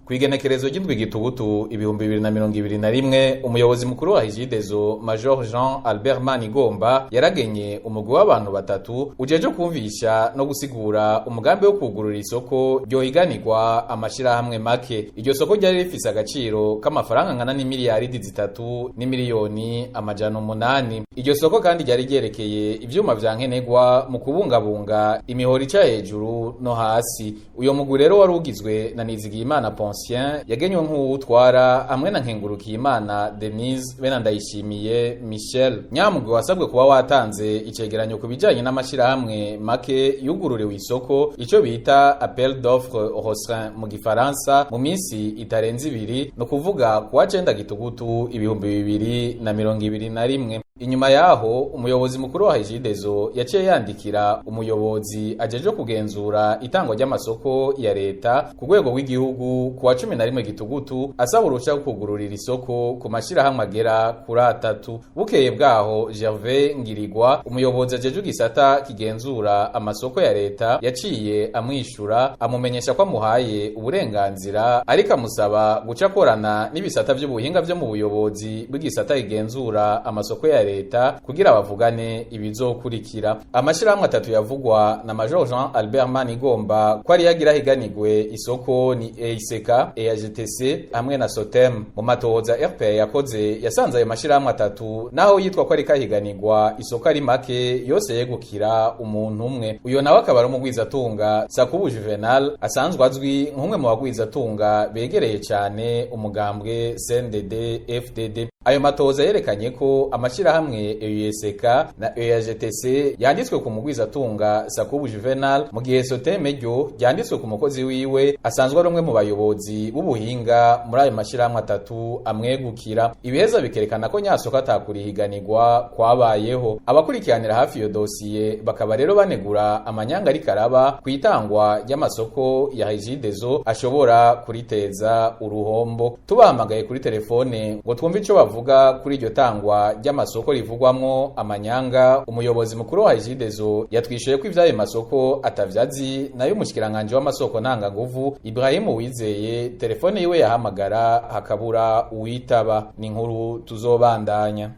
Kwigenekerezo ry'indwi gitugutu 2021 umuyobozi mukuru wa Regideso Major Jean Albert Manigomba yaragenye umugwi w'abantu batatu ujeje kumvisha no gusigura umugambi wo kugurura isoko ryohiganirwa amashirahamwe make. Iryo soko ryari rifise agaciro k'amafaranga ngana n'imiliyaridi 3 n'imiliyoni amajana 8. Iryo soko kandi ryari ryerekeye ivyuma vyankenerwa mu kubungabunga imihoro ica hejuru no hasi. Uyo mugwi rero wari ugizwe na Nizigiyimana yagenywe nk'uwutwara hamwe na Nkengurukiyimana Denise bena Ndayishimiye Michel. Nyamugwi wasabwe kuba watanze icegeranyo ku bijanye n'amashirahamwe make yugururiwe isoko, ico bita appel d'offre restreint mu gifaransa, mu minsi itarenze 2, no kuvuga kuwa 9 gitugutu 2021. Inyuma yaho umuyobozi mukuru wa Regideso yaciye yandikira umuyobozi ajeje kugenzura itangwa ry'amasoko ya leta ku rwego rw'igihugu kuwa 11 gitugutu asaba uruhushya kugururira isoko ku mashirahamwe agera kuri 3. Bukeye bwaho Gervais Ngirigwa umuyobozi ajeje gisata kigenzura amasoko ya leta yaciye amwishura amumenyesha ko amuhaye uburenganzira, ariko amusaba guca korana n'ibisata by'ubuhinga byo mu buyobozi bw'igisata kigenzura amasoko ya leta kugira bavugane ibizokurikira. Amashirahamwe 3 yavugwa na Major Jean Albert Manigomba ko ari yagira higanirwe isoko ni EICK, EAGTC hamwe na Sotem. Mu matohoza RPA yakoze yasanze ayo mashirahamwe 3 naho yitwa ko ari kahiganirwa isoko ari make yose yegukira umuntu umwe. Uyo nawe akaba ari umugwizatunga Sakubu Juvenal asanzwe azwi nk'umwe mu bagwizatunga begereye cyane umugambwe CNDD FDD. Ayo matoza yerekanye ko amashirahamwe EUSK na EAGTC yanditswe ku mugwizatunga Sakubu Juvenal, mu gihe Sotem ryo yanditswe ku mukozi wiwe asanzwe ari umwe mu bayobozi b'ubuhinga muri ayo mashirahamwe 3 amwegukira. Ibiheza bikerekana ko nyasoko atakurihiganirwa kwabayeho. Abakurikiranira hafi iyo dosiye bakaba rero banegura amanyanga ari karaba kwitangwa y'amasoko ya Regideso ashobora kuriteza uruhombo. Tubahamagaye kuri telefone ngo twumve ico bavuga kuri iryo tangwa ry'amasoko rivugwamwo amanyanga, umuyobozi mukuru wa Regideso yatwishuye ko ivyaye masoko atavyazi, nayo umushikiranganje w'amasoko ntanga nguvu Ibrahim Uwizeye telefone yiwe yahamagara hakabura uwitaba. Ni inkuru tuzobandanya.